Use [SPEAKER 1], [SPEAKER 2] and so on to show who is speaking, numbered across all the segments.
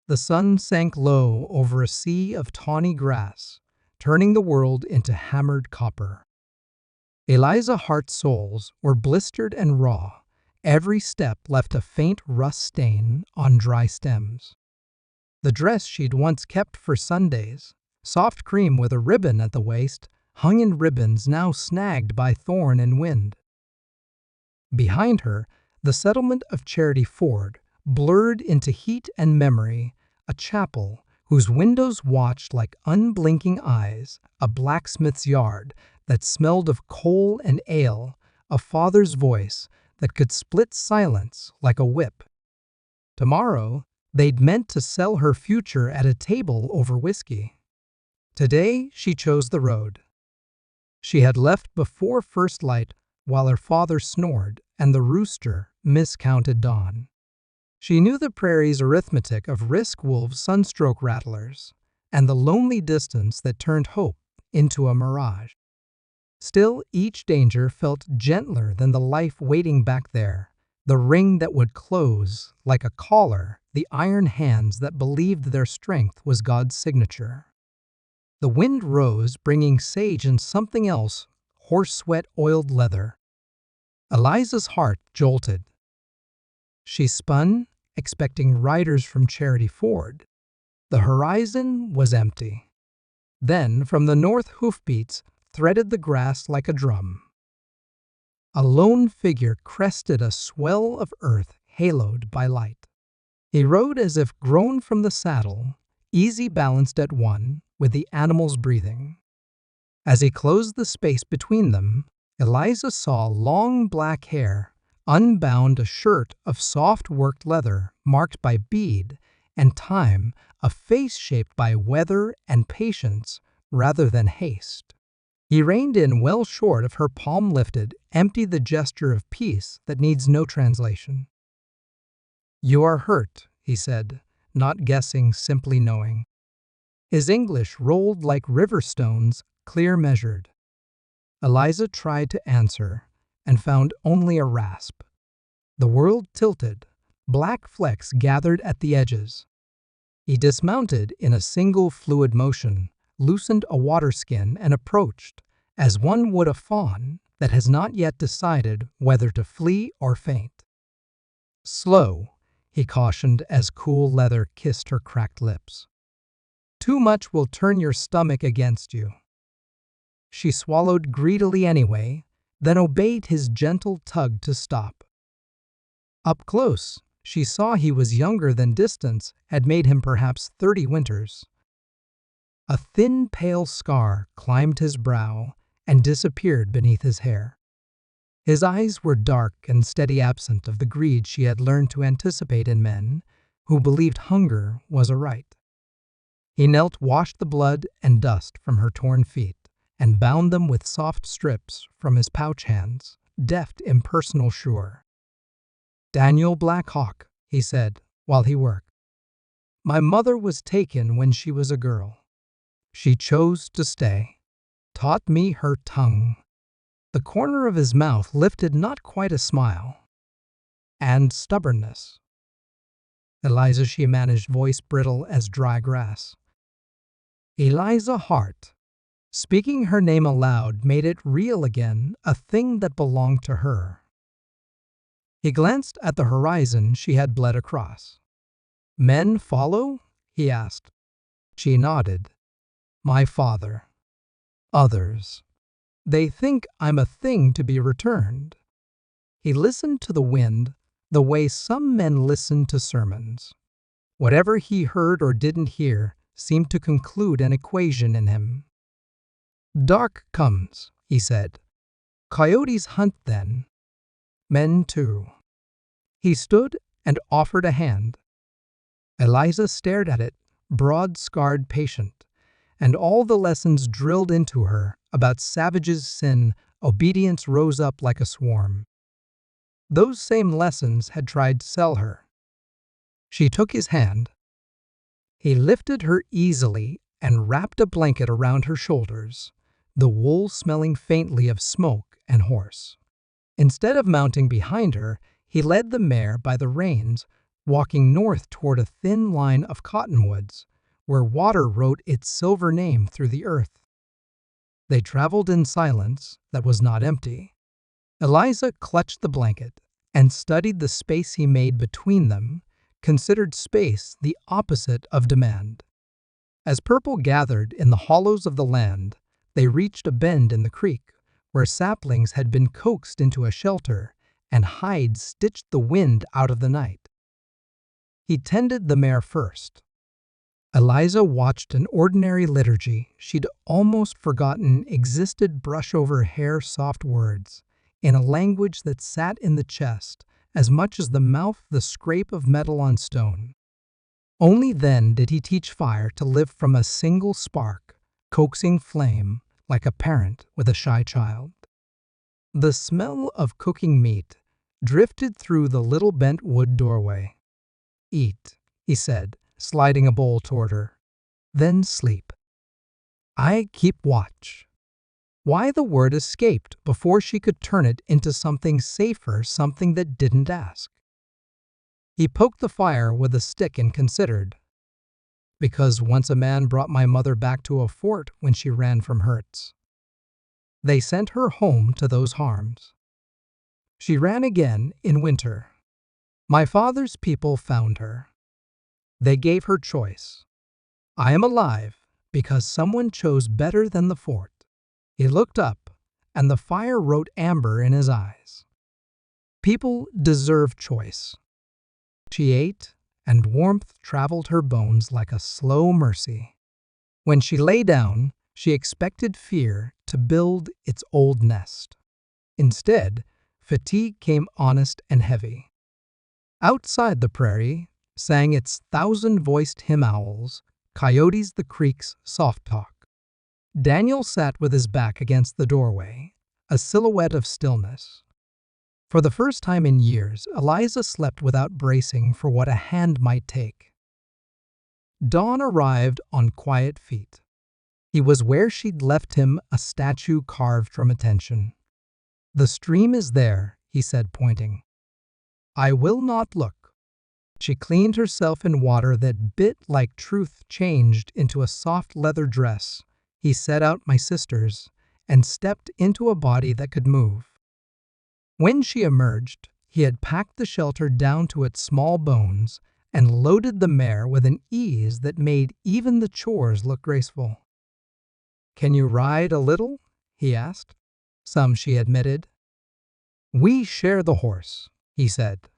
[SPEAKER 1] The sun sank low over a sea of tawny grass, turning the world into hammered copper. Eliza's heart soles were blistered and raw. Every step left a faint rust stain on dry stems. The dress she'd once kept for Sundays, soft cream with a ribbon at the waist, hung in ribbons now snagged by thorn and wind. Behind her, the settlement of Charity Ford blurred into heat and memory, a chapel whose windows watched like unblinking eyes, a blacksmith's yard that smelled of coal and ale, a father's voice that could split silence like a whip. Tomorrow, they'd meant to sell her future at a table over whiskey. Today, she chose the road. She had left before first light while her father snored and the rooster miscounted dawn. She knew the prairie's arithmetic of risk wolves, sunstroke rattlers, and the lonely distance that turned hope into a mirage. Still, each danger felt gentler than the life waiting back there, the ring that would close like a collar, the iron hands that believed their strength was God's signature. The wind rose, bringing sage and something else, horse sweat oiled leather. Eliza's heart jolted. She spun, expecting riders from Charity Ford. The horizon was empty. Then, from the north, hoofbeats threaded the grass like a drum. A lone figure crested a swell of earth haloed by light. He rode as if grown from the saddle, easy balanced at one with the animal's breathing. As he closed the space between them, Eliza saw long black hair, unbound, a shirt of soft worked leather marked by bead and time, a face shaped by weather and patience rather than haste. He reined in well short of her, palm lifted, emptied, the gesture of peace that needs no translation. "You are hurt," he said, not guessing, simply knowing. His English rolled like river stones, clear measured. Eliza tried to answer and found only a rasp. The world tilted, black flecks gathered at the edges. He dismounted in a single fluid motion, loosened a waterskin and approached, as one would a fawn that has not yet decided whether to flee or faint. "Slow," he cautioned as cool leather kissed her cracked lips. "Too much will turn your stomach against you." She swallowed greedily anyway, then obeyed his gentle tug to stop. Up close, she saw he was younger than distance had made him, perhaps 30 winters. A thin, pale scar climbed his brow and disappeared beneath his hair. His eyes were dark and steady, absent of the greed she had learned to anticipate in men who believed hunger was a right. He knelt, washed the blood and dust from her torn feet, and bound them with soft strips from his pouch hands, deft, impersonal, sure. "Daniel Black Hawk," he said while he worked. "My mother was taken when she was a girl. She chose to stay. Taught me her tongue." The corner of his mouth lifted, not quite a smile. "And stubbornness." "Eliza," she managed, voice brittle as dry grass. Eliza Hart. Speaking her name aloud made it real again, a thing that belonged to her. He glanced at the horizon she had bled across. "Men follow?" he asked. She nodded. "My father. Others. They think I'm a thing to be returned." He listened to the wind, the way some men listen to sermons. Whatever he heard or didn't hear seemed to conclude an equation in him. "Dark comes," he said. "Coyotes hunt then. Men too." He stood and offered a hand. Eliza stared at it, broad-scarred, patient, and all the lessons drilled into her about savages' sin, obedience rose up like a swarm. Those same lessons had tried to sell her. She took his hand. He lifted her easily and wrapped a blanket around her shoulders, the wool smelling faintly of smoke and horse. Instead of mounting behind her, he led the mare by the reins, walking north toward a thin line of cottonwoods, where water wrote its silver name through the earth. They traveled in silence that was not empty. Eliza clutched the blanket and studied the space he made between them, considered space the opposite of demand. As purple gathered in the hollows of the land, they reached a bend in the creek where saplings had been coaxed into a shelter and hides stitched the wind out of the night. He tended the mare first. Eliza watched an ordinary liturgy she'd almost forgotten existed brush over hair-soft words in a language that sat in the chest as much as the mouth the scrape of metal on stone. Only then did he teach fire to live from a single spark, coaxing flame like a parent with a shy child. The smell of cooking meat drifted through the little bent wood doorway. "Eat," he said, sliding a bowl toward her. "Then sleep. I keep watch." Why the word escaped before she could turn it into something safer, something that didn't ask. He poked the fire with a stick and considered. "Because once a man brought my mother back to a fort when she ran from hurts. They sent her home to those harms. She ran again in winter. My father's people found her. They gave her choice. I am alive because someone chose better than the fort." He looked up, and the fire wrote amber in his eyes. People deserve choice. She ate, and warmth traveled her bones like a slow mercy. When she lay down, she expected fear to build its old nest. Instead, fatigue came honest and heavy. Outside the prairie sang its thousand-voiced hymn owls, coyotes the creek's soft talk. Daniel sat with his back against the doorway, a silhouette of stillness. For the first time in years, Eliza slept without bracing for what a hand might take. Dawn arrived on quiet feet. He was where she'd left him, a statue carved from attention. "The stream is there," he said, pointing. "I will not look." She cleaned herself in water that bit like truth, changed into a soft leather dress. He set out "my sisters," and stepped into a body that could move. When she emerged, he had packed the shelter down to its small bones and loaded the mare with an ease that made even the chores look graceful. "Can you ride a little?" he asked. "Some," she admitted. "We share the horse," he said.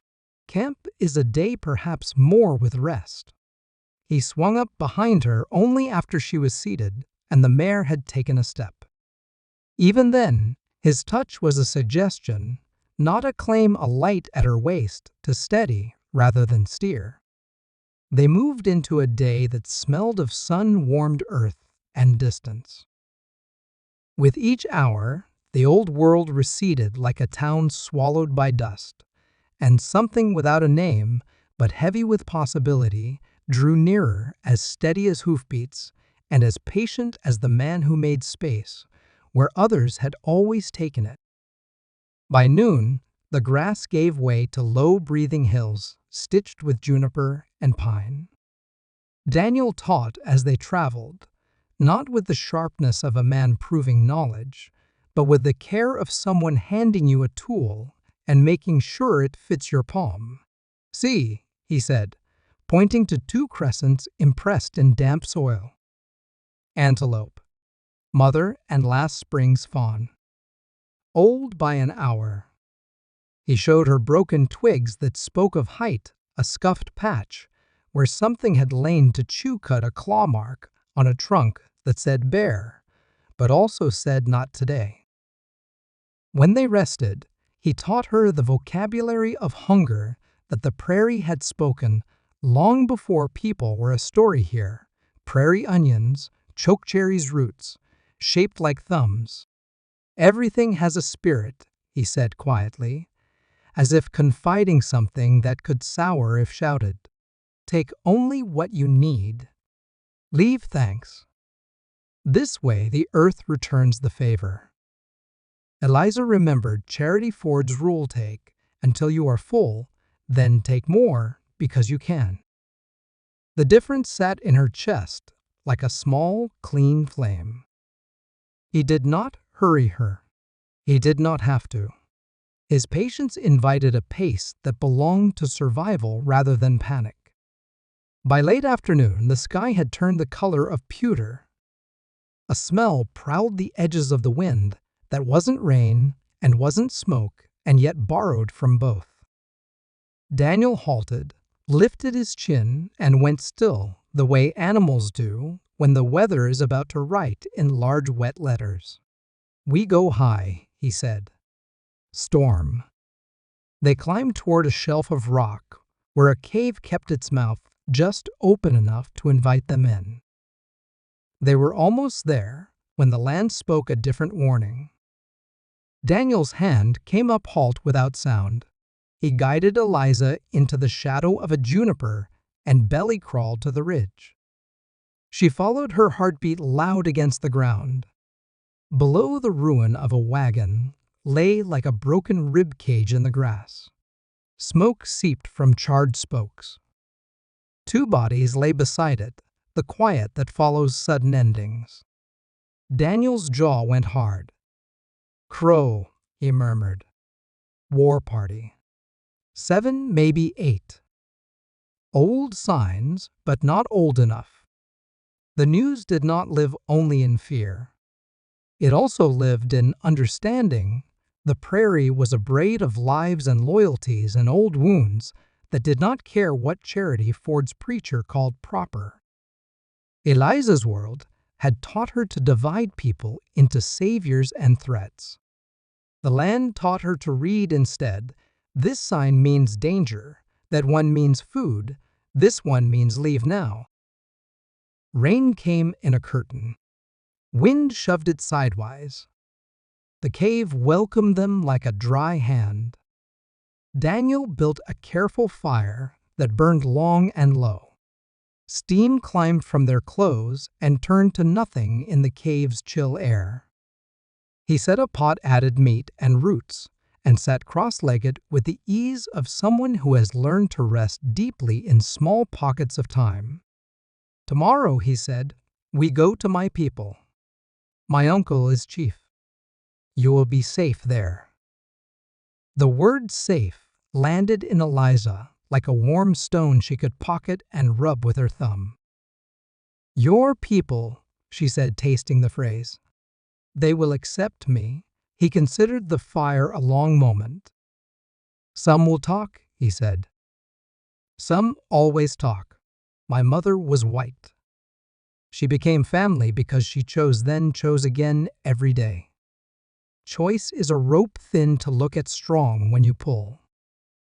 [SPEAKER 1] "Camp is a day, perhaps more with rest." He swung up behind her only after she was seated and the mare had taken a step. Even then, his touch was a suggestion, not a claim, a light at her waist to steady rather than steer. They moved into a day that smelled of sun-warmed earth and distance. With each hour, the old world receded like a town swallowed by dust, and something without a name, but heavy with possibility, drew nearer, as steady as hoofbeats, and as patient as the man who made space, where others had always taken it. By noon, the grass gave way to low-breathing hills stitched with juniper and pine. Daniel taught as they traveled, not with the sharpness of a man proving knowledge, but with the care of someone handing you a tool and making sure it fits your palm. "See," he said, pointing to two crescents impressed in damp soil. "Antelope, mother and last spring's fawn. Old by an hour." He showed her broken twigs that spoke of height, a scuffed patch, where something had lain to chew-cut, a claw mark on a trunk that said bear, but also said not today. When they rested, he taught her the vocabulary of hunger that the prairie had spoken long before people were a story here. Prairie onions, chokecherries' roots, shaped like thumbs. "Everything has a spirit," he said quietly, as if confiding something that could sour if shouted. "Take only what you need. Leave thanks. This way the earth returns the favor." Eliza remembered Charity Ford's rule: take until you are full, then take more because you can. The difference sat in her chest, like a small, clean flame. He did not hurry her. He did not have to. His patience invited a pace that belonged to survival rather than panic. By late afternoon, the sky had turned the color of pewter. A smell prowled the edges of the wind that wasn't rain and wasn't smoke, and yet borrowed from both. Daniel halted, lifted his chin, and went still, the way animals do when the weather is about to write in large wet letters. "We go high," he said. "Storm." They climbed toward a shelf of rock where a cave kept its mouth just open enough to invite them in. They were almost there when the land spoke a different warning. Daniel's hand came up halt without sound. He guided Eliza into the shadow of a juniper and belly crawled to the ridge. She followed, her heartbeat loud against the ground. Below, the ruin of a wagon lay like a broken rib cage in the grass. Smoke seeped from charred spokes. Two bodies lay beside it, the quiet that follows sudden endings. Daniel's jaw went hard. "Crow," he murmured. "War party. 7, maybe 8. Old signs, but not old enough." The news did not live only in fear. It also lived in understanding. The prairie was a braid of lives and loyalties and old wounds that did not care what charity Ford's preacher called proper. Eliza's world had taught her to divide people into saviors and threats. The land taught her to read instead. This sign means danger, that one means food, this one means leave now. Rain came in a curtain. Wind shoved it sidewise. The cave welcomed them like a dry hand. Daniel built a careful fire that burned long and low. Steam climbed from their clothes and turned to nothing in the cave's chill air. He set a pot, added meat and roots, and sat cross-legged with the ease of someone who has learned to rest deeply in small pockets of time. "Tomorrow," he said, "we go to my people. My uncle is chief. You will be safe there." The word safe landed in Eliza like a warm stone she could pocket and rub with her thumb. "Your people," she said, tasting the phrase. "They will accept me." He considered the fire a long moment. "Some will talk," he said. "Some always talk. My mother was white. She became family because she chose then, chose again every day. Choice is a rope thin to look at, strong when you pull."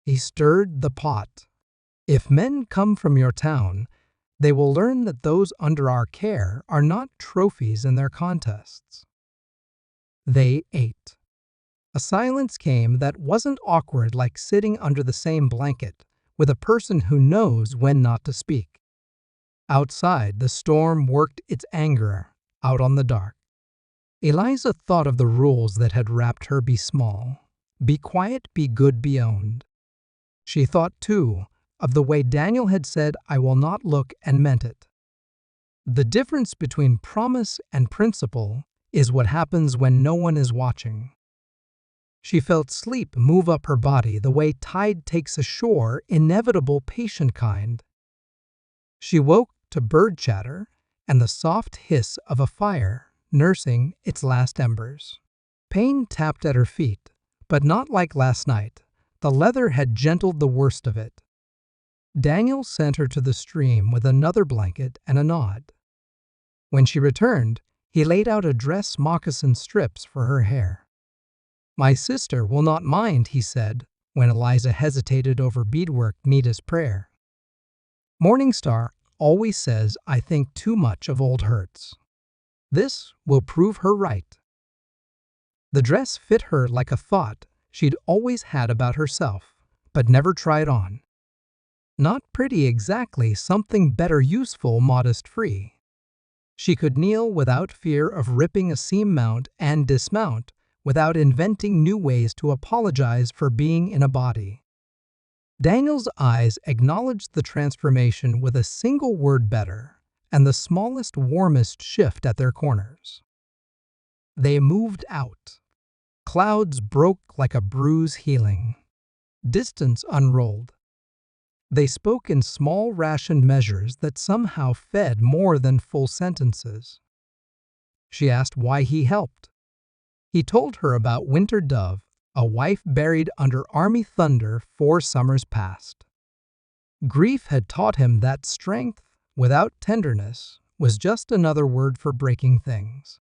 [SPEAKER 1] He stirred the pot. "If men come from your town, they will learn that those under our care are not trophies in their contests." They ate. A silence came that wasn't awkward, like sitting under the same blanket with a person who knows when not to speak. Outside, the storm worked its anger out on the dark. Eliza thought of the rules that had wrapped her: be small, be quiet, be good, be owned. She thought, too, of the way Daniel had said, "I will not look," and meant it. The difference between promise and principle is what happens when no one is watching. She felt sleep move up her body the way tide takes ashore, inevitable, patient kind. She woke to bird chatter and the soft hiss of a fire nursing its last embers. Pain tapped at her feet, but not like last night. The leather had gentled the worst of it. Daniel sent her to the stream with another blanket and a nod. When she returned, he laid out a dress, moccasin strips for her hair. "My sister will not mind," he said, when Eliza hesitated over beadwork neat as prayer. "Morningstar always says I think too much of old hurts. This will prove her right." The dress fit her like a thought she'd always had about herself, but never tried on. Not pretty exactly, something better, useful, modest-free. She could kneel without fear of ripping a seam, mount and dismount without inventing new ways to apologize for being in a body. Daniel's eyes acknowledged the transformation with a single word better and the smallest, warmest shift at their corners. They moved out. Clouds broke like a bruise healing. Distance unrolled. They spoke in small rationed measures that somehow fed more than full sentences. She asked why he helped. He told her about Winter Dove, a wife buried under army thunder 4 summers past. Grief had taught him that strength, without tenderness, was just another word for breaking things.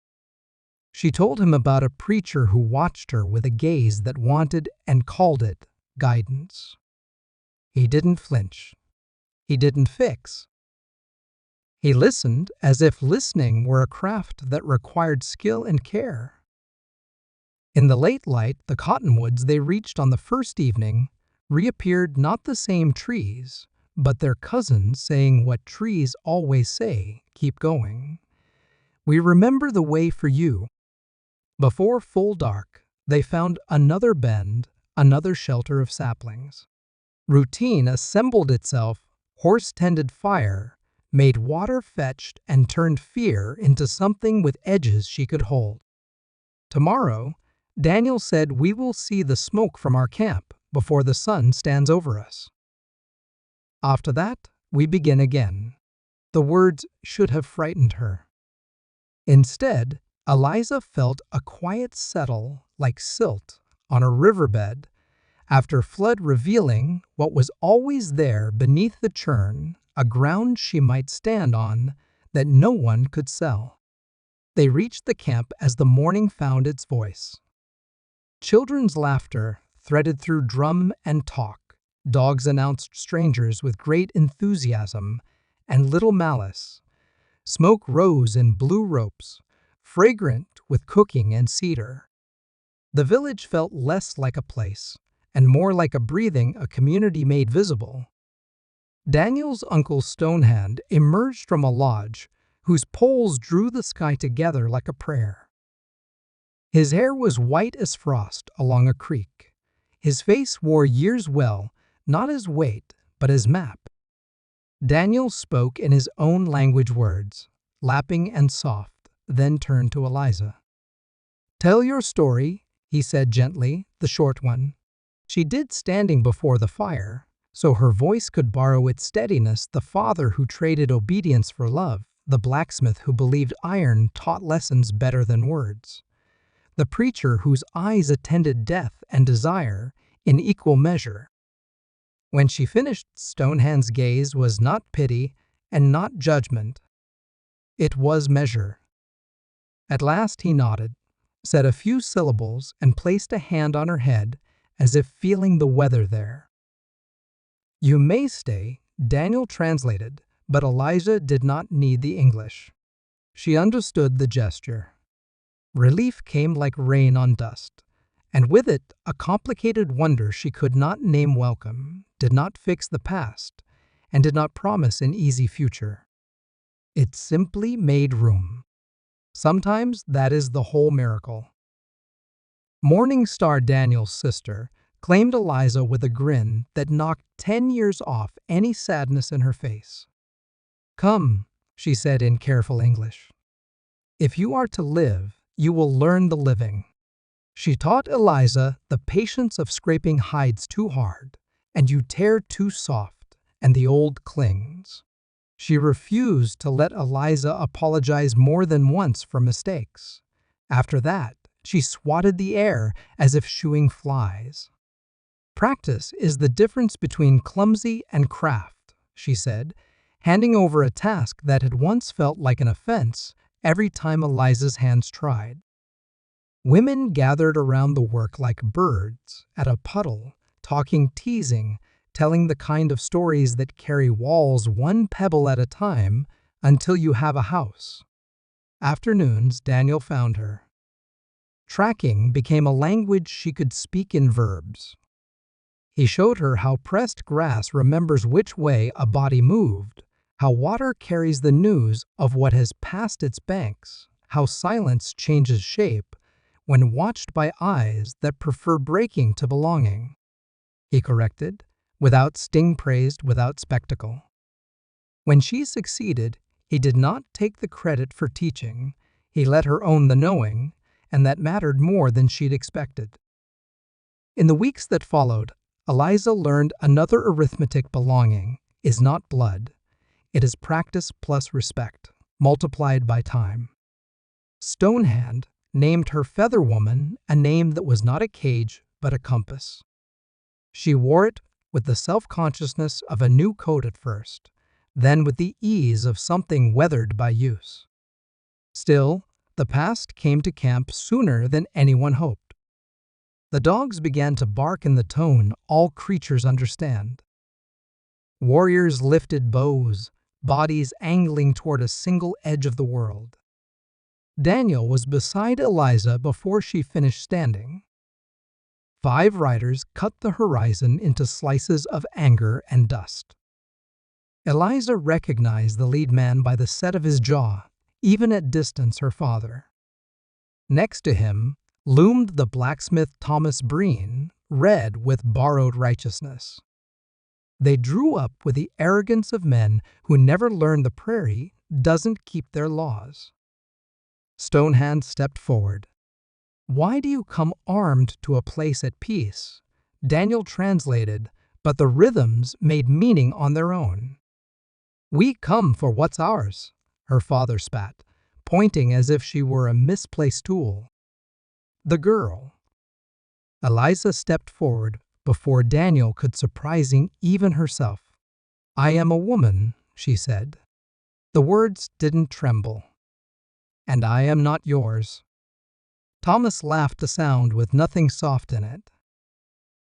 [SPEAKER 1] She told him about a preacher who watched her with a gaze that wanted and called it guidance. He didn't flinch. He didn't fix. He listened as if listening were a craft that required skill and care. In the late light, the cottonwoods they reached on the first evening reappeared not the same trees, but their cousins saying what trees always say, keep going. We remember the way for you. Before full dark, they found another bend, another shelter of saplings. Routine assembled itself, horse-tended fire, made water fetched and turned fear into something with edges she could hold. Tomorrow, Daniel said, we will see the smoke from our camp before the sun stands over us. After that, we begin again. The words should have frightened her. Instead, Eliza felt a quiet settle like silt on a riverbed after flood, revealing what was always there beneath the churn, a ground she might stand on that no one could sell. They reached the camp as the morning found its voice. Children's laughter threaded through drum and talk. Dogs announced strangers with great enthusiasm and little malice. Smoke rose in blue ropes, fragrant with cooking and cedar. The village felt less like a place and more like a breathing, a community made visible. Daniel's uncle Stonehand emerged from a lodge whose poles drew the sky together like a prayer. His hair was white as frost along a creek. His face wore years well, not as weight, but as map. Daniel spoke in his own language words, lapping and soft, then turned to Eliza. Tell your story, he said gently, the short one. She did, standing before the fire, so her voice could borrow its steadiness, the father who traded obedience for love, the blacksmith who believed iron taught lessons better than words, the preacher whose eyes attended death and desire in equal measure. When she finished, Stonehand's gaze was not pity and not judgment. It was measure. At last he nodded, said a few syllables, and placed a hand on her head as if feeling the weather there. You may stay, Daniel translated, but Eliza did not need the English. She understood the gesture. Relief came like rain on dust, and with it a complicated wonder she could not name welcome, did not fix the past, and did not promise an easy future. It simply made room. Sometimes that is the whole miracle. Morning Star, Daniel's sister, claimed Eliza with a grin that knocked 10 years off any sadness in her face. Come, she said in careful English. If you are to live, you will learn the living. She taught Eliza the patience of scraping hides too hard, and you tear too soft, and the old clings. She refused to let Eliza apologize more than once for mistakes. After that, she swatted the air as if shooing flies. Practice is the difference between clumsy and craft, she said, handing over a task that had once felt like an offense every time Eliza's hands tried. Women gathered around the work like birds at a puddle, talking, teasing, telling the kind of stories that carry walls one pebble at a time until you have a house. Afternoons, Daniel found her. Tracking became a language she could speak in verbs. He showed her how pressed grass remembers which way a body moved, how water carries the news of what has passed its banks, how silence changes shape when watched by eyes that prefer breaking to belonging. He corrected, without sting praised, without spectacle. When she succeeded, he did not take the credit for teaching. He let her own the knowing, and that mattered more than she'd expected. In the weeks that followed, Eliza learned another arithmetic: belonging is not blood. It is practice plus respect, multiplied by time. Stonehand named her Feather Woman a name that was not a cage but a compass. She wore it with the self-consciousness of a new coat at first, then with the ease of something weathered by use. Still, the past came to camp sooner than anyone hoped. The dogs began to bark in the tone all creatures understand. Warriors lifted bows, bodies angling toward a single edge of the world. Daniel was beside Eliza before she finished standing. 5 riders cut the horizon into slices of anger and dust. Eliza recognized the lead man by the set of his jaw, even at distance her father. Next to him loomed the blacksmith Thomas Breen, red with borrowed righteousness. They drew up with the arrogance of men who never learned the prairie doesn't keep their laws. Stonehand stepped forward. "Why do you come armed to a place at peace?" Daniel translated, but the rhythms made meaning on their own. "We come for what's ours," her father spat, pointing as if she were a misplaced tool. The girl. Eliza stepped forward before Daniel could surprising even herself. "I am a woman," she said. The words didn't tremble. "And I am not yours." Thomas laughed a sound with nothing soft in it.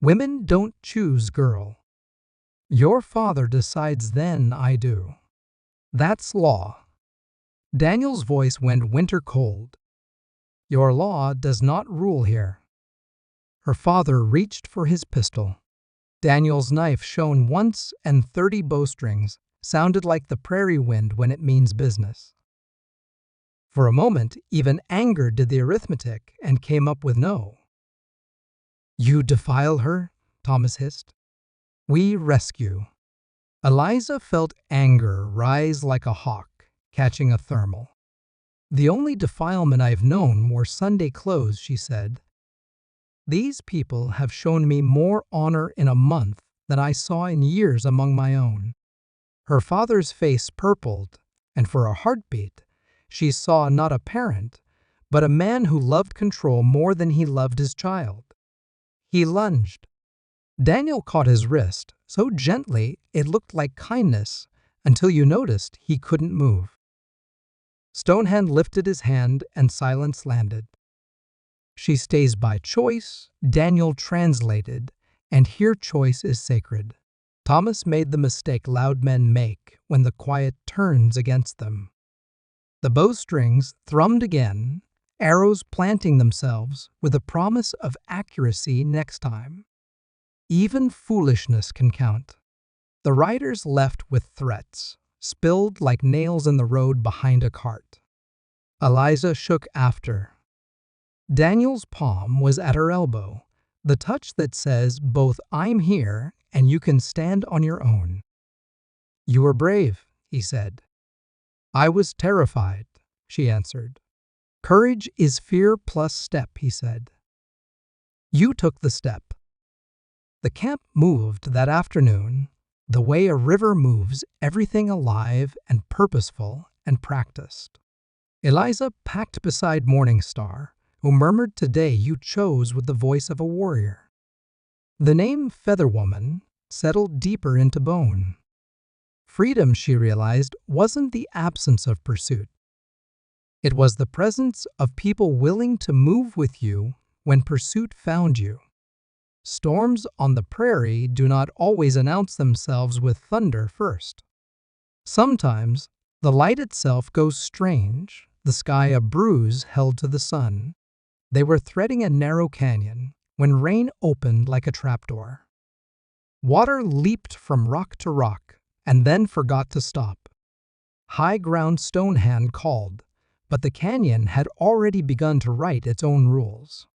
[SPEAKER 1] "Women don't choose, girl. Your father decides, then I do. That's law." Daniel's voice went winter cold. "Your law does not rule here." Her father reached for his pistol. Daniel's knife shone once, and 30 bowstrings sounded like the prairie wind when it means business. For a moment, even anger did the arithmetic and came up with no. "You defile her," Thomas hissed. "We rescue." Eliza felt anger rise like a hawk catching a thermal. "The only defilement I've known were Sunday clothes," she said. "These people have shown me more honor in a month than I saw in years among my own." Her father's face purpled, and for a heartbeat, she saw not a parent, but a man who loved control more than he loved his child. He lunged. Daniel caught his wrist so gently it looked like kindness until you noticed he couldn't move. Stonehand lifted his hand and silence landed. "She stays by choice," Daniel translated, "and here choice is sacred." Thomas made the mistake loud men make when the quiet turns against them. The bowstrings thrummed again, arrows planting themselves with a promise of accuracy next time. Even foolishness can count. The riders left with threats, spilled like nails in the road behind a cart. Eliza shook after. Daniel's palm was at her elbow, the touch that says both "I'm here" and "you can stand on your own." "You were brave," he said. "I was terrified," she answered. "Courage is fear plus step," he said. "You took the step." The camp moved that afternoon the way a river moves everything alive and purposeful and practiced. Eliza packed beside Morningstar, who murmured, "Today you chose with the voice of a warrior." The name Feather Woman settled deeper into bone. Freedom, she realized, wasn't the absence of pursuit. It was the presence of people willing to move with you when pursuit found you. Storms on the prairie do not always announce themselves with thunder first. Sometimes the light itself goes strange, the sky a bruise held to the sun. They were threading a narrow canyon when rain opened like a trapdoor. Water leaped from rock to rock and then forgot to stop. High ground Stonehand called, but the canyon had already begun to write its own rules.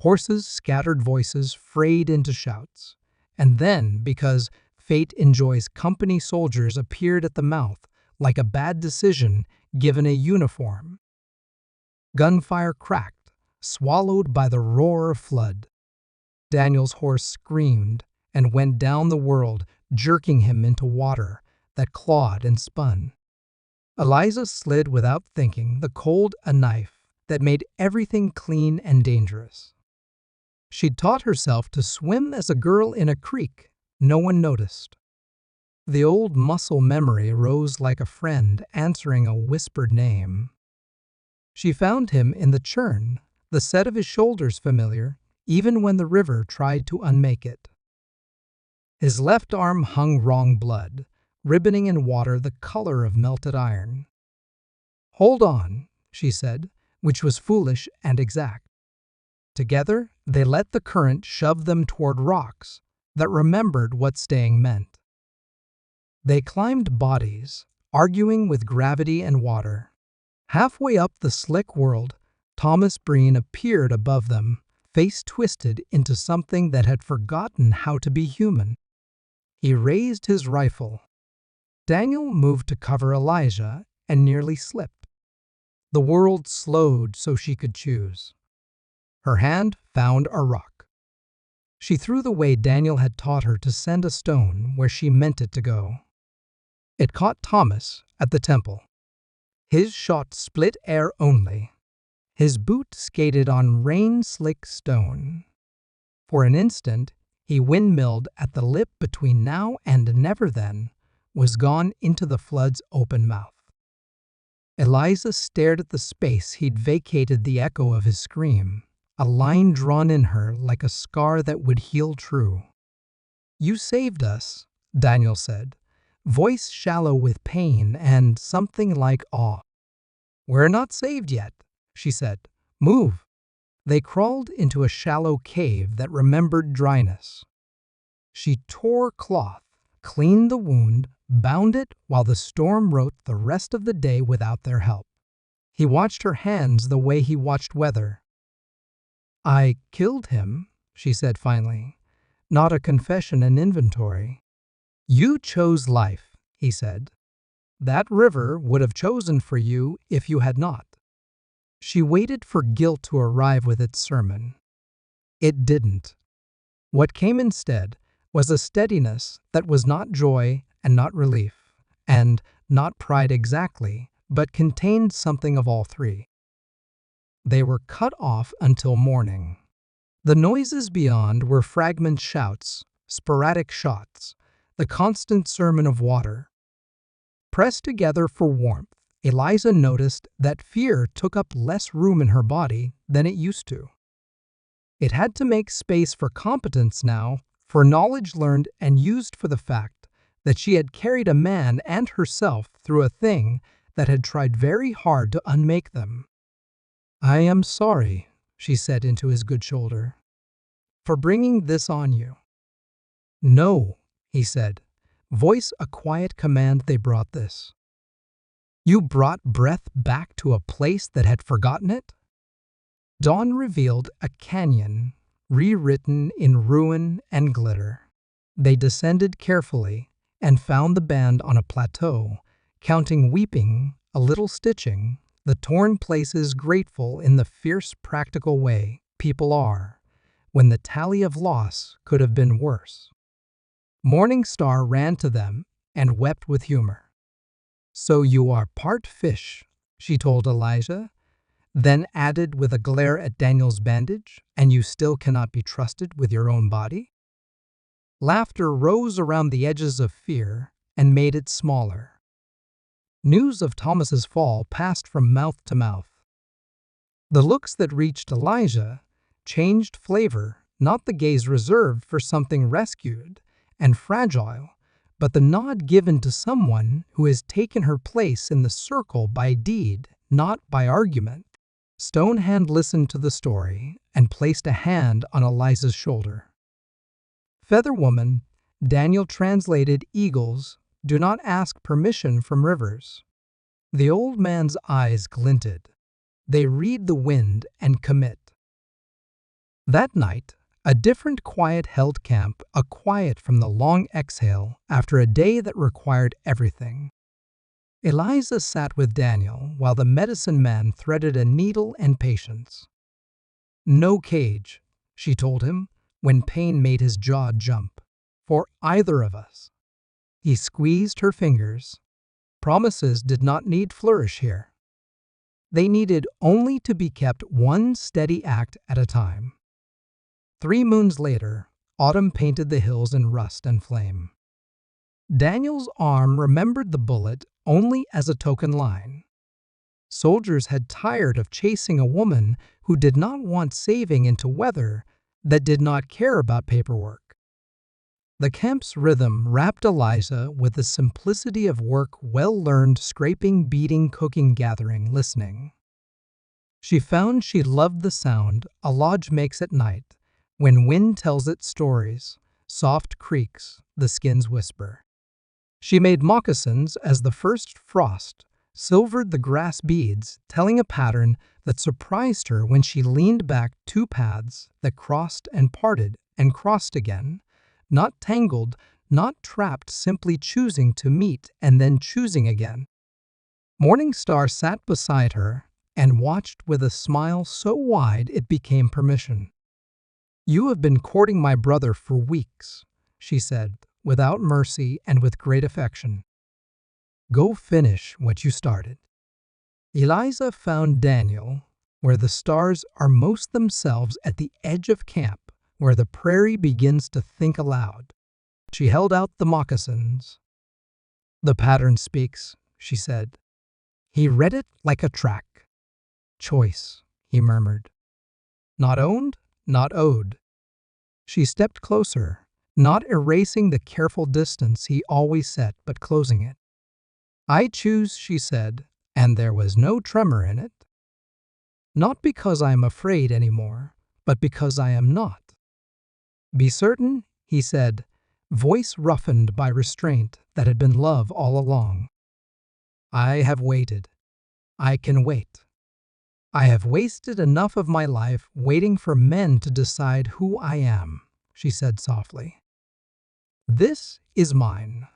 [SPEAKER 1] Horses' scattered voices frayed into shouts. and then, because fate enjoys company, soldiers appeared at the mouth, like a bad decision given a uniform. Gunfire cracked, swallowed by the roar of flood. Daniel's horse screamed and went down the world, jerking him into water that clawed and spun. Eliza slid without thinking, the cold a knife that made everything clean and dangerous. She'd taught herself to swim as a girl in a creek. No one noticed. The old muscle memory rose like a friend answering a whispered name. She found him in the churn, the set of his shoulders familiar, even when the river tried to unmake it. His left arm hung wrong blood, ribboning in water the color of melted iron. "Hold on," she said, which was foolish and exact. Together, they let the current shove them toward rocks that remembered what staying meant. They climbed bodies, arguing with gravity and water. Halfway up the slick world, Thomas Breen appeared above them, face twisted into something that had forgotten how to be human. He raised his rifle. Daniel moved to cover Elijah and nearly slipped. The world slowed so she could choose. Her hand found a rock. She threw the way Daniel had taught her to send a stone where she meant it to go. It caught Thomas at the temple. His shot split air only. His boot skated on rain-slick stone. For an instant, he windmilled at the lip between now and never then, was gone into the flood's open mouth. Eliza stared at the space he'd vacated, the echo of his scream, a line drawn in her like a scar that would heal true. "You saved us," Daniel said, voice shallow with pain and something like awe. "We're not saved yet," she said. "Move." They crawled into a shallow cave that remembered dryness. She tore cloth, cleaned the wound, bound it while the storm wrote the rest of the day without their help. He watched her hands the way he watched weather. "I killed him," she said finally. "Not a confession, an inventory." "You chose life," he said. "That river would have chosen for you if you had not." She waited for guilt to arrive with its sermon. It didn't. What came instead was a steadiness that was not joy and not relief, and not pride exactly, but contained something of all three. They were cut off until morning. The noises beyond were fragment shouts, sporadic shots, the constant sermon of water. Pressed together for warmth, Eliza noticed that fear took up less room in her body than it used to. It had to make space for competence now, for knowledge learned and used, for the fact that she had carried a man and herself through a thing that had tried very hard to unmake them. "I am sorry," she said into his good shoulder, "for bringing this on you." "No," he said, voice a quiet command. "They brought this. You brought breath back to a place that had forgotten it?" Dawn revealed a canyon, rewritten in ruin and glitter. They descended carefully and found the band on a plateau, counting, weeping, a little stitching, the torn places, grateful in the fierce practical way people are, when the tally of loss could have been worse. Morning Star ran to them and wept with humor. "So you are part fish," she told Elijah, then added with a glare at Daniel's bandage, "and you still cannot be trusted with your own body?" Laughter rose around the edges of fear and made it smaller. News of Thomas's fall passed from mouth to mouth. The looks that reached Elijah changed flavor, not the gaze reserved for something rescued and fragile, but the nod given to someone who has taken her place in the circle by deed, not by argument. Stonehand listened to the story and placed a hand on Eliza's shoulder. "Feather woman," Daniel translated, "eagles do not ask permission from rivers." The old man's eyes glinted. They read the wind and commit. That night, A different quiet held camp, a quiet from the long exhale after a day that required everything. Eliza sat with Daniel while the medicine man threaded a needle and patience. "No cage," she told him, when pain made his jaw jump, "for either of us." He squeezed her fingers. Promises did not need flourish here. They needed only to be kept one steady act at a time. 3 moons later, autumn painted the hills in rust and flame. Daniel's arm remembered the bullet only as a token line. Soldiers had tired of chasing a woman who did not want saving into weather that did not care about paperwork. The camp's rhythm wrapped Eliza with the simplicity of work well-learned, scraping, beating, cooking, gathering, listening. She found she loved the sound a lodge makes at night when wind tells its stories, soft creaks, the skins whisper. She made moccasins as the first frost silvered the grass beads, telling a pattern that surprised her when she leaned back 2 paths that crossed and parted and crossed again, not tangled, not trapped, simply choosing to meet and then choosing again. Morning Star sat beside her and watched with a smile so wide it became permission. "You have been courting my brother for weeks," she said, without mercy and with great affection. "Go finish what you started." Eliza found Daniel where the stars are most themselves, at the edge of camp, where the prairie begins to think aloud. She held out the moccasins. "The pattern speaks," she said. He read it like a track. "Choice," he murmured. "Not owned, not owed." She stepped closer, not erasing the careful distance he always set, but closing it. "I choose," she said, and there was no tremor in it. "Not because I am afraid anymore, but because I am not." "Be certain," he said, voice roughened by restraint that had been love all along. "I have waited. I can wait. I have wasted enough of my life waiting for men to decide who I am," she said softly. "This is mine."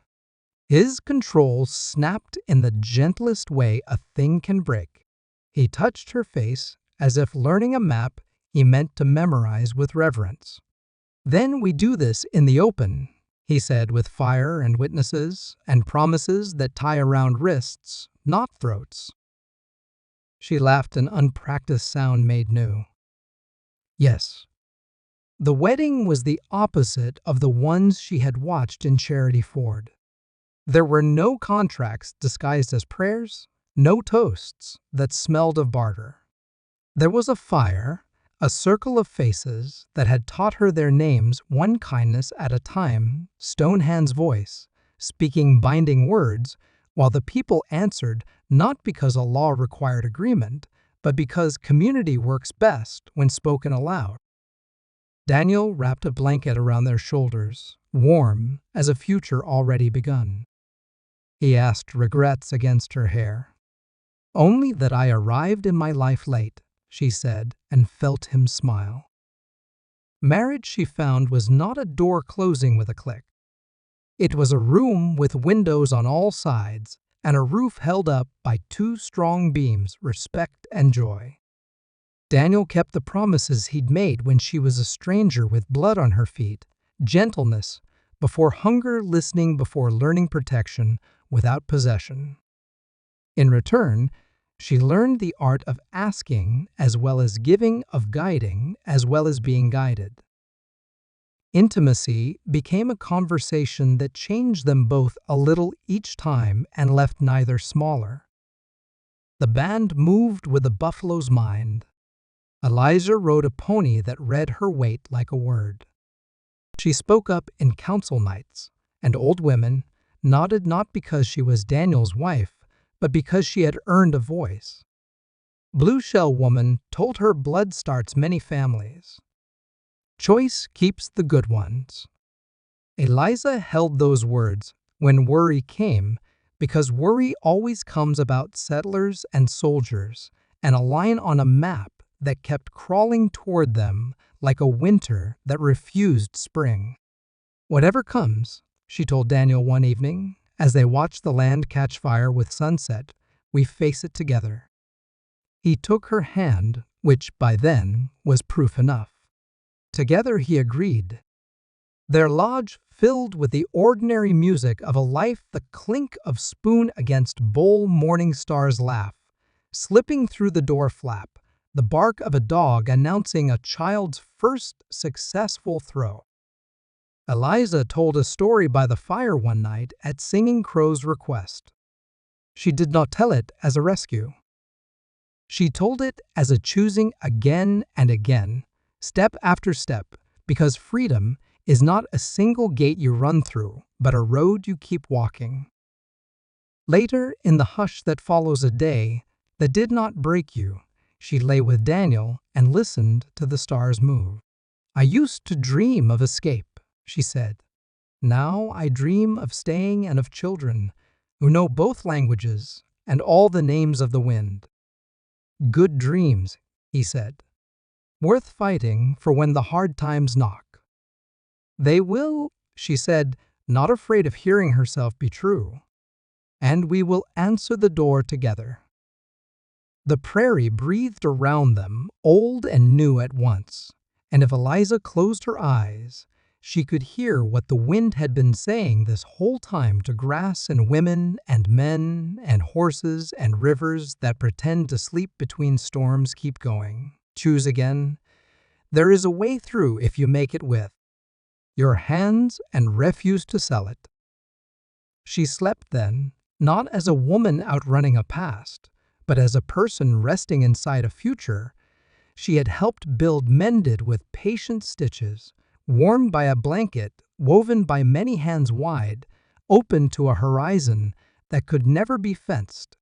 [SPEAKER 1] His control snapped in the gentlest way a thing can break. He touched her face as if learning a map he meant to memorize with reverence. "Then we do this in the open," he said, with fire and witnesses and promises that tie around wrists, not throats. She laughed, an unpracticed sound made new. Yes. The wedding was the opposite of the ones she had watched in Charity Ford. There were no contracts disguised as prayers, no toasts that smelled of barter. There was a fire, a circle of faces that had taught her their names one kindness at a time, Stonehand's voice, speaking binding words, while the people answered not because a law required agreement, but because community works best when spoken aloud. Daniel wrapped a blanket around their shoulders, warm as a future already begun. He asked regrets against her hair. "Only that I arrived in my life late," she said, and felt him smile. Marriage, she found, was not a door closing with a click. It was a room with windows on all sides and a roof held up by 2 strong beams, respect and joy. Daniel kept the promises he'd made when she was a stranger with blood on her feet, gentleness before hunger, listening before learning, protection without possession. In return, she learned the art of asking as well as giving, of guiding as well as being guided. Intimacy became a conversation that changed them both a little each time and left neither smaller. The band moved with the buffalo's mind. Eliza rode a pony that read her weight like a word. She spoke up in council nights, and old women nodded not because she was Daniel's wife, but because she had earned a voice. Blue Shell Woman told her blood starts many families. Choice keeps the good ones. Eliza held those words when worry came, because worry always comes about settlers and soldiers, and a line on a map that kept crawling toward them like a winter that refused spring. "Whatever comes," she told Daniel one evening, as they watched the land catch fire with sunset, "we face it together." He took her hand, which by then was proof enough. Together he agreed. Their lodge filled with the ordinary music of a life, the clink of spoon against bowl, morning star's laugh, slipping through the door flap, the bark of a dog announcing a child's first successful throw. Eliza told a story by the fire one night at Singing Crow's request. She did not tell it as a rescue. She told it as a choosing again and again, step after step, because freedom is not a single gate you run through, but a road you keep walking. Later, in the hush that follows a day that did not break you, she lay with Daniel and listened to the stars move. "I used to dream of escape," she said. "Now I dream of staying and of children who know both languages and all the names of the wind." "Good dreams," he said. "Worth fighting for when the hard times knock." "They will," she said, not afraid of hearing herself be true. "And we will answer the door together." The prairie breathed around them, old and new at once, and if Eliza closed her eyes, she could hear what the wind had been saying this whole time to grass and women and men and horses and rivers that pretend to sleep between storms. "Keep going. Choose again. There is a way through if you make it with your hands and refuse to sell it." She slept then, not as a woman outrunning a past, but as a person resting inside a future she had helped build, mended with patient stitches, warmed by a blanket woven by many hands wide, open to a horizon that could never be fenced,